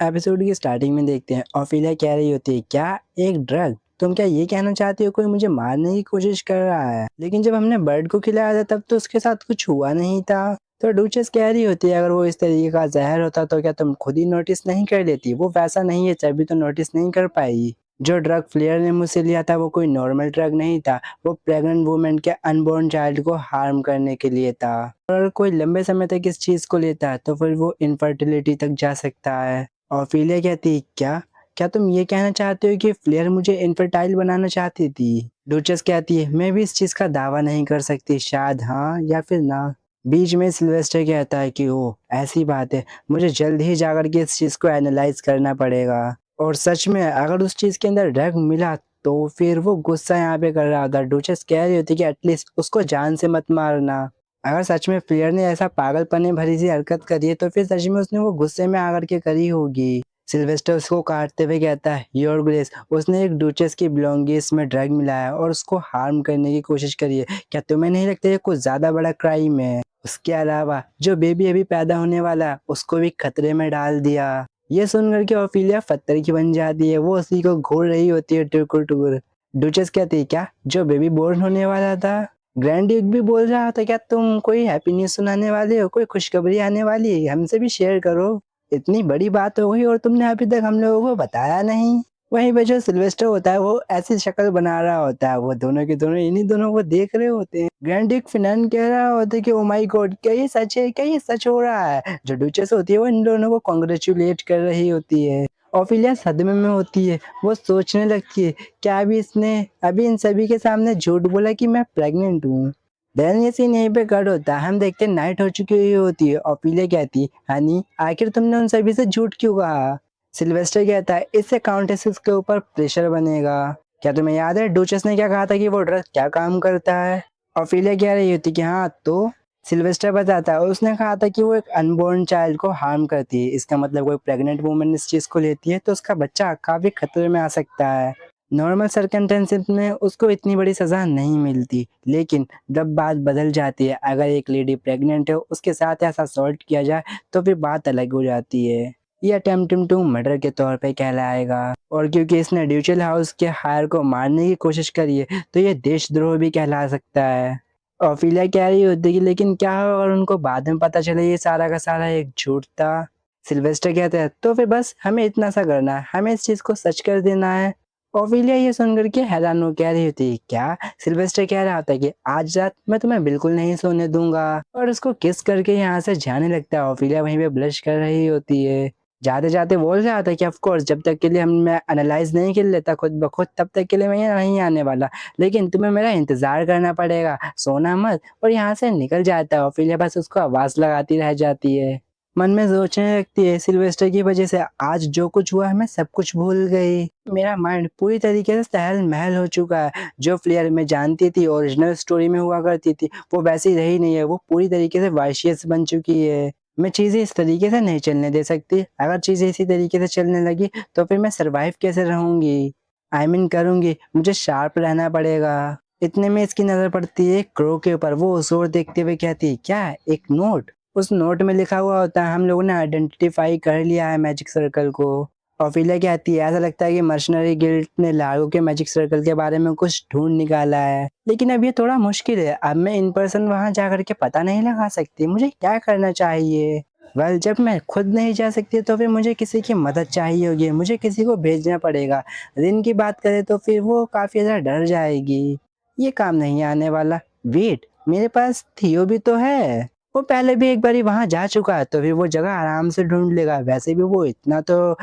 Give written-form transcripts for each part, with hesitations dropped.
Episode की starting में देखते हैं ओफेलिया कह रही होती है, क्या एक ड्रग? तुम क्या ये कहना चाहती हो कोई मुझे मारने की कोशिश कर रहा है? लेकिन जब हमने बर्ड को खिलाया था तब तो उसके साथ कुछ हुआ नहीं था। तो डूचेस कह रही होती है, अगर वो इस तरीके का जहर होता तो क्या तुम खुद ही नोटिस नहीं कर लेती? वो वैसा नहीं है, तभी तो नोटिस नहीं कर पाई। जो ड्रग फ्लेयर ने मुझसे लिया था वो कोई नॉर्मल ड्रग नहीं था, वो प्रेग्नेंट वुमेन के अनबॉर्न चाइल्ड को हार्म करने के लिए था। और अगर कोई लंबे समय तक इस चीज को लेता है तो फिर वो इनफर्टिलिटी तक जा सकता है। ऑफिलिया कहती, क्या क्या तुम ये कहना चाहते हो कि फ्लेयर मुझे इनफर्टाइल बनाना चाहती थी? डुचेस कहती है, मैं भी इस चीज का दावा नहीं कर सकती, शायद हाँ या फिर ना। बीच में सिल्वेस्टर कहता है कि ओ ऐसी बात है, मुझे जल्द ही जाकर के इस चीज को एनालाइज करना पड़ेगा। और सच में अगर उस चीज के अंदर ड्रग मिला तो फिर वो गुस्सा यहाँ पे कर रहा था। डुचेस कह रही होती कि एटलीस्ट उसको जान से मत मारना। अगर सच में फ्लेयर ने ऐसा पागलपने भरी सी हरकत करी है तो फिर सच में उसने वो गुस्से में आकर के करी होगी। सिल्वेस्टर उसको काटते हुए कहता है, योर ग्रेस, उसने एक डुचेस की बिलोंगिस में ड्रग मिलाया और उसको हार्म करने की कोशिश करी है। क्या तुम्हें नहीं लगता ये कुछ ज्यादा बड़ा क्राइम है? उसके अलावा जो बेबी अभी पैदा होने वाला है उसको भी खतरे में डाल दिया। ये सुनकर के ऑफिलिया पत्थर की बन जाती है, वो उसी को घूर रही होती है टुकुर टुकुर। डुचेस कहती है, क्या जो बेबी बोर्न होने वाला था? ग्रैंड ड्यूक भी बोल रहा था, क्या तुम कोई हैप्पी न्यूज सुनाने वाले हो? कोई खुशखबरी आने वाली है, हमसे भी शेयर करो। इतनी बड़ी बात हो गई और तुमने अभी तक हम लोगों को बताया नहीं। वहीं पे जो सिल्वेस्टर होता है वो ऐसी शक्ल बना रहा होता है, वो दोनों के दोनों इन्हीं दोनों को देख रहे होते हैं। ग्रैंड ड्यूक फिनैन कह रहा होता है कि ओ माय गॉड, क्या ये सच है? क्या ये सच हो रहा है? जो डुचेस होती है वो इन दोनों को कॉन्ग्रेचुलेट कर रही होती है। ऑफिलिया सदमे में होती है, वो सोचने लगती है, क्या अभी इसने अभी इन सभी के सामने झूठ बोला कि मैं प्रेग्नेंट हूँ? देन ये सीन यहीं पे कट होता है। हम देखते हैं नाइट हो चुकी हुई होती है। ऑफिलिया कहती है, हनी आखिर तुमने उन सभी से झूठ क्यों कहा? सिल्वेस्टर कहता है, इससे काउंटेसेस के ऊपर प्रेशर बनेगा। क्या तुम्हें याद है डुचेस ने क्या कहा था कि वो ड्रग क्या काम करता है? ऑफिलिया कह रही होती कि हाँ तो। सिल्वेस्टर बताता है, उसने कहा था कि वो एक अनबॉर्न चाइल्ड को हार्म करती है। इसका मतलब कोई प्रेग्नेंट वुमन इस चीज को लेती है तो उसका बच्चा काफी खतरे में आ सकता है। नॉर्मल सर्कमस्टेंसेस में उसको इतनी बड़ी सजा नहीं मिलती, लेकिन जब बात बदल जाती है, अगर एक लेडी प्रेग्नेंट है उसके साथ ऐसा सॉल्ट किया जाए तो फिर बात अलग हो जाती है। ये अटेम्प्ट टू मर्डर के तौर पे कहलाएगा। और क्योंकि इसने ड्यूचल हाउस के हायर को मारने की कोशिश करी है तो ये देशद्रोह भी कहला सकता है। ऑफिलिया कह रही होती कि लेकिन क्या हो अगर उनको बाद में पता चले ये सारा का सारा एक झूठ था? सिल्वेस्टर कहते हैं, तो फिर बस हमें इतना सा करना है, हमें इस चीज को सच कर देना है। ऑफिलिया ये सुनकर के हैरान हो कह रही होती है, क्या? सिल्वेस्टर कह रहा होता है कि आज रात मैं तुम्हें बिल्कुल नहीं सोने दूंगा, और उसको किस करके यहाँ से जाने लगता है। ऑफिलिया वहीं पे ब्लश कर रही होती है। जाते जाते बोल रहा था कि ऑफ कोर्स जब तक के लिए मैं एनालाइज नहीं कर लेता खुद ब खुद तब तक के लिए मैं यहाँ नहीं आने वाला, लेकिन तुम्हें मेरा इंतजार करना पड़ेगा, सोना मत। और यहाँ से निकल जाता है। ऑफिलिया बस उसको आवाज लगाती रह जाती है। मन में सोचने लगती है, सिल्वेस्टर की वजह से आज जो कुछ हुआ मैं सब कुछ भूल गई। मेरा माइंड पूरी तरीके से तहल महल हो चुका है। जो फ्लेयर मैं जानती थी ओरिजिनल स्टोरी में हुआ करती थी वो वैसी रही नहीं है, वो पूरी तरीके से वाइशियस बन चुकी है। मैं चीजें इस तरीके से नहीं चलने दे सकती। अगर चीजें इसी तरीके से चलने लगी तो फिर मैं सरवाइव कैसे रहूंगी? आई मीन करूंगी, मुझे शार्प रहना पड़ेगा। इतने में इसकी नजर पड़ती है क्रो के ऊपर। वो उस ओर देखते हुए कहती है, क्या एक नोट? उस नोट में लिखा हुआ होता है, हम लोगों ने आइडेंटिफाई कर लिया है मैजिक सर्कल को। ऑफिलिया कहती है, ऐसा लगता है कि मर्सनरी गिल्ड ने लार्गो के मैजिक सर्कल के बारे में कुछ ढूंढ निकाला है, लेकिन अब ये थोड़ा मुश्किल है। अब मैं इन पर्सन वहां जाकर के पता नहीं लगा सकती, मुझे क्या करना चाहिए? वेल, जब मैं खुद नहीं जा सकती तो फिर मुझे किसी की मदद चाहिए होगी, मुझे किसी को भेजना पड़ेगा। रिन की बात करें तो फिर वो काफी ज्यादा डर जाएगी, ये काम नहीं आने वाला। वेट, मेरे पास थियो भी तो है, वो पहले भी एक बारी वहां जा चुका है तो फिर वो जगह आराम से ढूंढ लेगा। वैसे भी वो इतना तो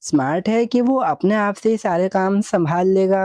स्मार्ट है कि वो अपने आप से ही सारे काम संभाल लेगा।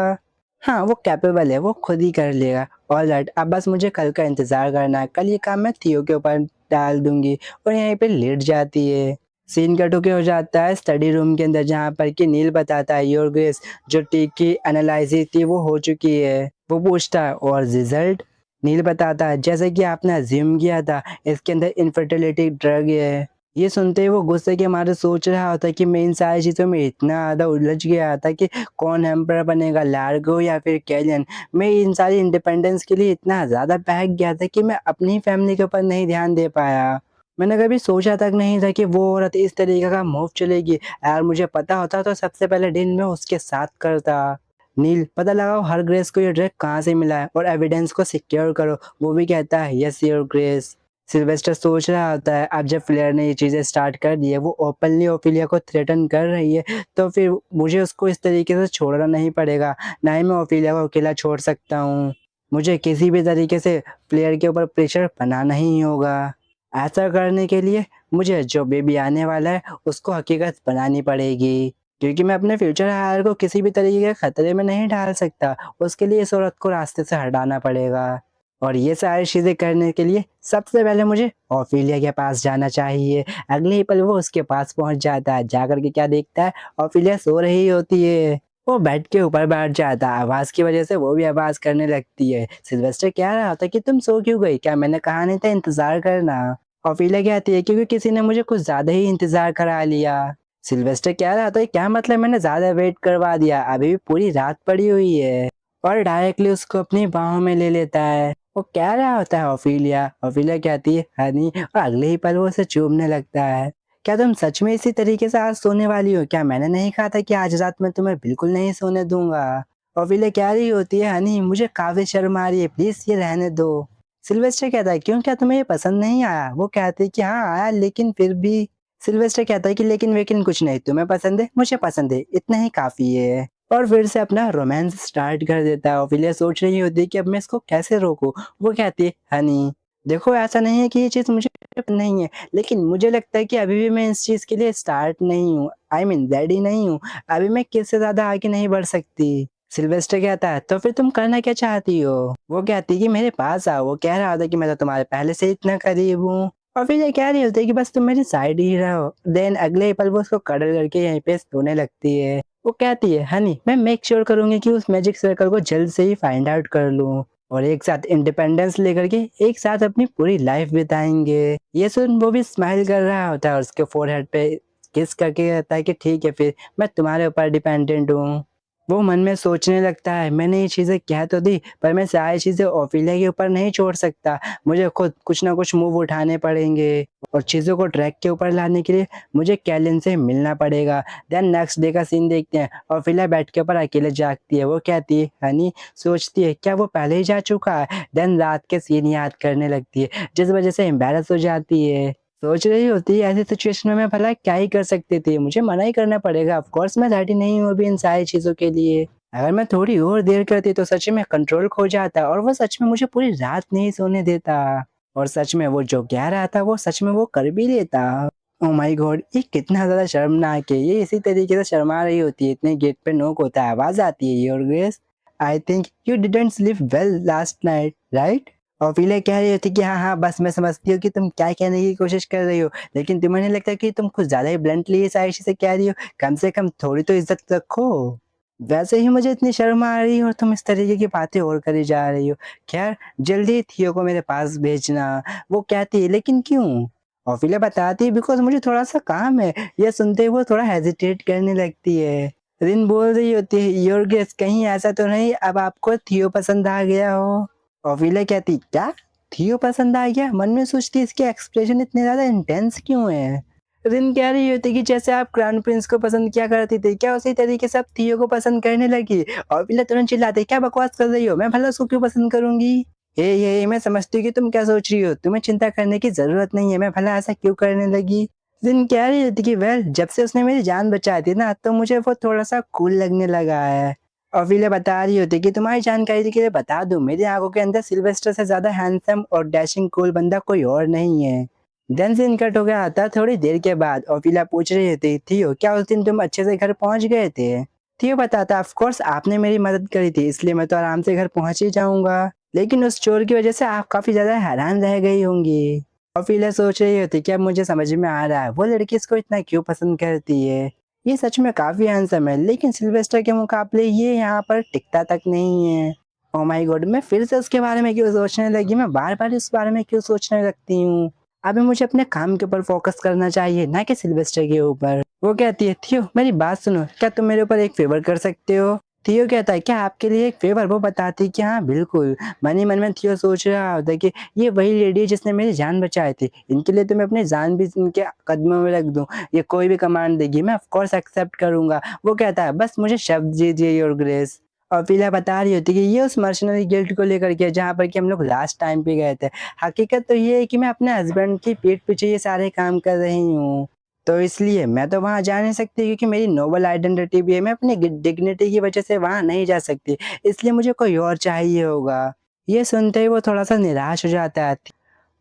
हाँ, वो कैपेबल है, वो खुद ही कर लेगा। ऑलराइट, अब बस मुझे कल का इंतजार करना है, कल ये काम मैं थियो के ऊपर डाल दूंगी। और यहीं पे लेट जाती है। सीन कट होके हो जाता है स्टडी रूम के अंदर, जहाँ पर कि नील बताता है, योर ग्रेस, जो टी की एनालिसिस थी वो हो चुकी है। वो पूछता है, और रिजल्ट? नील बताता है, जैसे कि आपने अज्यूम किया था, इसके अंदर इनफर्टिलिटी ड्रग है। ये सुनते ही वो गुस्से के मारे सोच रहा होता है कि मैं इन सारी चीजों में इतना ज्यादा उलझ गया था कि कौन एम्पर बनेगा, लार्गो या फिर कैलियन। मैं इन सारी इंडिपेंडेंस के लिए इतना ज्यादा बहक गया था कि मैं अपनी फैमिली के ऊपर नहीं ध्यान दे पाया। मैंने कभी सोचा तक नहीं था कि वो औरत इस तरीके का मूव चलेगी। अगर मुझे पता होता तो सबसे पहले डील मैं उसके साथ करता। नील, पता लगाओ हर ग्रेस को ये ड्रग कहाँ से मिला है और एविडेंस को सिक्योर करो। वो भी कहता है यस योर ग्रेस। सिल्वेस्टर सोच रहा होता है अब जब फ्लेयर ने ये चीज़ें स्टार्ट कर दी है, वो ओपनली ओफिलिया को थ्रेटन कर रही है, तो फिर मुझे उसको इस तरीके से छोड़ना नहीं पड़ेगा। ना ही मैं ओफिलिया को अकेला छोड़ सकता हूँ। मुझे किसी भी तरीके से फ्लेयर के ऊपर प्रेशर बनाना ही होगा। ऐसा करने के लिए मुझे जो बेबी आने वाला है उसको हकीकत बनानी पड़ेगी, क्योंकि मैं अपने फ्यूचर हायर को किसी भी तरीके के खतरे में नहीं डाल सकता। उसके लिए इस औरत को रास्ते से हटाना पड़ेगा और ये सारी चीज़ें करने के लिए सबसे पहले मुझे ओफिलिया के पास जाना चाहिए। अगले ही पल वो उसके पास पहुंच जाता है। जाकर के क्या देखता है, ओफिलिया सो रही होती है। वो बेड के ऊपर बैठ जाता है। आवाज़ की वजह से वो भी आवाज़ करने लगती है। सिल्वेस्टर कह रहा होता है कि तुम सो क्यों गई? क्या मैंने कहा नहीं था इंतज़ार करना? ओफिलिया कहती है क्योंकि किसी ने मुझे कुछ ज़्यादा ही इंतज़ार करा लिया। सिल्वेस्टर कह रहा था क्या मतलब मैंने ज़्यादा वेट करवा दिया? अभी भी पूरी रात पड़ी हुई है। और डायरेक्टली उसको अपनी बाहों में ले लेता है। वो कह रहा होता है ओफिलिया। ओफिलिया कहती है हनी, और अगले ही पल वो उसे चूमने लगता है। क्या तुम सच में इसी तरीके से आज सोने वाली हो? क्या मैंने नहीं कहा था कि आज रात में तुम्हें बिल्कुल नहीं सोने दूंगा? ओफिलिया कह रही होती है हनी मुझे काफ़ी शर्म आ रही है, प्लीज़ ये रहने दो। सिल्वेस्टर कहता है क्यों, क्या तुम्हें ये पसंद नहीं आया? वो कहती है कि हाँ आया, लेकिन फिर भी। सिल्वेस्टर कहता है कि लेकिन वेकिन कुछ नहीं, तुम्हें पसंद है मुझे पसंद है, इतना ही काफ़ी है। और फिर से अपना रोमांस स्टार्ट कर देता है। ओफिलिया सोच रही होती है कि अब मैं इसको कैसे रोकूं। वो कहती है हनी देखो ऐसा नहीं है कि ये चीज़ मुझे पसंद नहीं है, लेकिन मुझे लगता है कि अभी भी मैं इस चीज़ के लिए स्टार्ट नहीं हूँ, आई मीन रेडी नहीं हूँ। अभी मैं किससे ज़्यादा आगे नहीं बढ़ सकती। सिल्वेस्टर कहता है तो फिर तुम करना क्या चाहती हो? वो कहती है कि मेरे पास आओ। वो कह रहा था कि मैं तो तुम्हारे पहले से इतना करीब हूँ। और फिर ये कह रही होती है कि बस तुम मेरी साइड ही रहो। देन अगले ही पल वो उसको कडल करके यहीं पे सोने लगती है। वो कहती है हनी मैं मेक श्योर करूंगी कि उस मैजिक सर्कल को जल्द से ही फाइंड आउट कर लूं और एक साथ इंडिपेंडेंस लेकर के एक साथ अपनी पूरी लाइफ बिताएंगे। ये सुन वो भी स्माइल कर रहा होता है और उसके फोरहेड पे किस करके कहता है कि ठीक है फिर मैं तुम्हारे ऊपर डिपेंडेंट हूँ। वो मन में सोचने लगता है मैंने ये चीज़ें कह तो दी, पर मैं सारी चीज़ें ओफिलिया के ऊपर नहीं छोड़ सकता। मुझे खुद कुछ ना कुछ मूव उठाने पड़ेंगे और चीज़ों को ट्रैक के ऊपर लाने के लिए मुझे कैलिन से मिलना पड़ेगा। देन नेक्स्ट डे का सीन देखते हैं। ओफिलिया बेड के ऊपर अकेले जागती है। वो कहती है हनी, सोचती है क्या वो पहले ही जा चुका है। देन रात के सीन याद करने लगती है, जिस वजह से एम्बैरस हो जाती है। सोच रही होती है ऐसी सिचुएशन में मैं भला क्या ही कर सकती थी, मुझे मना ही करना पड़ेगा। ऑफ कोर्स मैं रेडी नहीं हूँ अभी इन सारी चीज़ों के लिए। अगर मैं थोड़ी और देर करती तो सच में कंट्रोल खो जाता और वो सच में मुझे पूरी रात नहीं सोने देता। और सच में वो जो कह रहा था वो सच में वो कर भी लेता। ओह माय गॉड, ये कितना ज़्यादा शर्मनाक है। ये इसी तरीके से शर्मा रही होती है, इतने गेट पे नॉक होता है, आवाज़ आती है your grace I think you didn't sleep well last night right. और फिर कह रही होती कि हाँ हाँ बस मैं समझती हूँ कि तुम क्या कहने की कोशिश कर रही हो, लेकिन तुम्हें नहीं लगता कि तुम कुछ ज़्यादा ही ब्लंटली ये सारी चीज़ें कह रही हो? कम से कम थोड़ी तो इज्जत रखो। वैसे ही मुझे इतनी शर्म आ रही है और तुम इस तरीके की बातें और करी जा रही हो। खैर जल्दी थियो को मेरे पास भेजना। वो कहती है लेकिन क्यों? और फिर बताती है बिकॉज़ मुझे थोड़ा-सा काम है। ये सुनते ही वो थोड़ा हेजिटेट करने लगती है। रिन बोल रही होती है योर गेस कहीं ऐसा तो नहीं अब आपको थियो पसंद आ गया हो? और फिर कहती क्या? थियो पसंद आ गया? मन में सोचती इसके एक्सप्रेशन इतने ज़्यादा इंटेंस क्यों हैं? रिन कह रही होती कि जैसे आप क्राउन प्रिंस को पसंद किया करती थी, क्या उसी तरीके से आप थियो को पसंद करने लगी? और फिर तुरंत चिल्लाते क्या बकवास कर रही हो? मैं भला उसको क्यों पसंद करूँगी? ये मैं समझती हूँ कि तुम क्या सोच रही हो। तुम्हें चिंता करने की ज़रूरत नहीं है, मैं भला ऐसा क्यों करने लगी? रिन कह रही होती कि वेल जब से उसने मेरी जान बचाई थी ना, तो मुझे वो थोड़ा-सा कूल लगने लगा है। और फिर बता रही होती कि तुम्हारी जानकारी के लिए बता दूँ, मेरी आँखों के अंदर सिल्वेस्टर से ज़्यादा हैंडसम और डैशिंग कूल बंदा कोई और नहीं है। देन सीन कट हो गया था थोड़ी देर के बाद और फिला पूछ रही थी थियो क्या उस दिन तुम अच्छे से घर पहुंच गए थे? थियो बताता ऑफ कोर्स आपने मेरी मदद करी थी इसलिए मैं तो आराम से घर पहुंच ही जाऊंगा, लेकिन उस चोर की वजह से आप काफी ज्यादा हैरान रह गई होंगी। और फिला सोच रही होती कि अब मुझे समझ में आ रहा है वो लड़की इसको इतना क्यों पसंद करती है। ये सच में काफी हैंडसम है, लेकिन सिल्वेस्टर के मुकाबले ये यहाँ पर टिकता तक नहीं है। ओह माय गॉड, मैं फिर से उसके बारे में क्यों सोचने लगी, मैं बार बार उस बारे में क्यों सोचने लगती हूँ। अभी मुझे अपने काम के ऊपर फोकस करना चाहिए, ना कि सिल्वेस्टर के ऊपर। वो कहती है थियो मेरी बात सुनो, क्या तुम मेरे ऊपर एक फेवर कर सकते हो? थियो कहता है, क्या आपके लिए एक फ़ेवर? वो बताती है कि हाँ, बिल्कुल। मन ही मन में थियो सोच रहा होता है कि ये वही लेडी है जिसने मेरी जान बचाई थी। इनके लिए तो मैं अपनी जान भी इनके कदमों में रख दूँ। ये कोई भी कमांड देगी, मैं ऑफ़ कोर्स एक्सेप्ट करूँगा। वो कहता है, बस मुझे शब्द दीजिए योर ग्रेस। और फ़िलहा बता रही होती है कि ये उस मर्सनरी गिल्ड को लेकर के है जहाँ पर कि हम लोग लास्ट टाइम पे गए थे। हकीकत तो ये है कि मैं अपने हस्बैंड की पीठ पीछे ये सारे काम कर रही हूँ। तो इसलिए मैं तो वहाँ जा नहीं सकती क्योंकि मेरी नोबल आइडेंटिटी भी है, मैं अपनी डिग्निटी की वजह से वहाँ नहीं जा सकती, इसलिए मुझे कोई और चाहिए होगा। ये सुनते ही वो थोड़ा-सा निराश हो जाता है।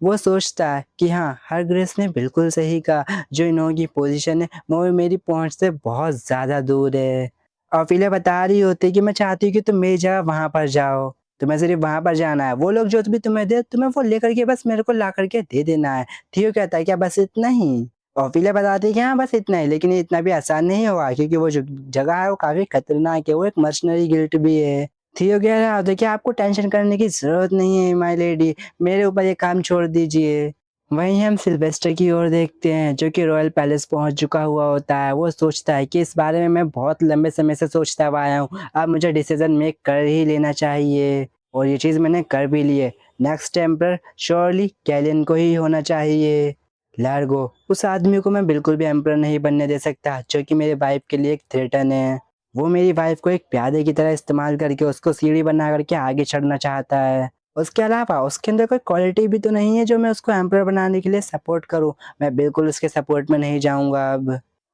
वो सोचता है कि हाँ, हरग्रेस ने बिल्कुल सही कहा, जो इन लोगों की पोज़ीशन है, वो मेरी पहुँच से बहुत ज़्यादा दूर है। और फिर ये बता रही होती है कि मैं चाहती हूँ कि तुम मेरी जगह वहाँ पर जाओ, तुम्हें सिर्फ़ वहाँ पर जाना है। वो लोग जो भी तुम्हें दे, तुम्हें वो लेकर के बस मेरे को ला कर के दे देना है। थियो कहता है, क्या बस इतना ही? ऑफिलिया बताती है कि हाँ, बस इतना ही, लेकिन ये इतना भी आसान नहीं होगा क्योंकि वो जो जगह है वो काफ़ी खतरनाक है, वो एक मर्सनरी गिल्ड भी है। थियो कह रहा होता है कि आपको टेंशन करने की ज़रूरत नहीं है माय लेडी, मेरे ऊपर ये काम छोड़ दीजिए। वहीं हम सिल्वेस्टर की ओर देखते हैं जो कि रॉयल पैलेस पहुंच चुका हुआ होता है। वो सोचता है कि इस बारे में मैं बहुत लंबे समय से सोचता हुआ आया हूँ, अब मुझे डिसीजन मेक कर ही लेना चाहिए और ये चीज़ मैंने कर भी ली है। नेक्स्ट एम्परर श्योरली कैलियन को ही होना चाहिए। लार्गो, उस आदमी को मैं बिल्कुल भी एम्परर नहीं बनने दे सकता जो कि मेरे वाइफ के लिए एक थ्रेटन है। वो मेरी वाइफ को एक प्यादे की तरह इस्तेमाल करके उसको सीढ़ी बना करके आगे चढ़ना चाहता है। उसके अलावा उसके अंदर कोई क्वालिटी भी तो नहीं है जो मैं उसको एम्परर बनाने के लिए सपोर्ट करूँ। मैं बिल्कुल उसके सपोर्ट में नहीं जाऊँगा अब।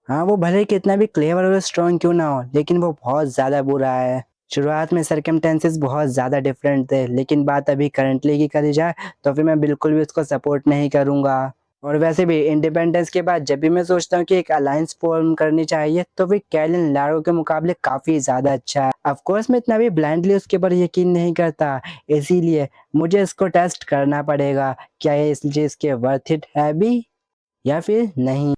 हाँ, वो भले ही कितना भी क्लेवर और स्ट्रॉन्ग क्यों ना हो, लेकिन वो बहुत ज़्यादा बुरा है। शुरुआत में सर्कमस्टेंसेस बहुत ज़्यादा डिफरेंट थे, लेकिन बात अभी करंटली की करी जाए तो फिर मैं बिल्कुल भी उसको सपोर्ट नहीं करूँगा। और वैसे भी इंडिपेंडेंस के बाद जब भी मैं सोचता हूँ कि एक अलायंस फॉर्म करनी चाहिए तो फिर कैलिन लारो के मुकाबले काफ़ी ज़्यादा अच्छा है। ऑफ कोर्स मैं इतना भी ब्लाइंडली उसके ऊपर यकीन नहीं करता, इसीलिए मुझे इसको टेस्ट करना पड़ेगा, क्या ये इस चीज़ के वर्थ इट है भी या फिर नहीं।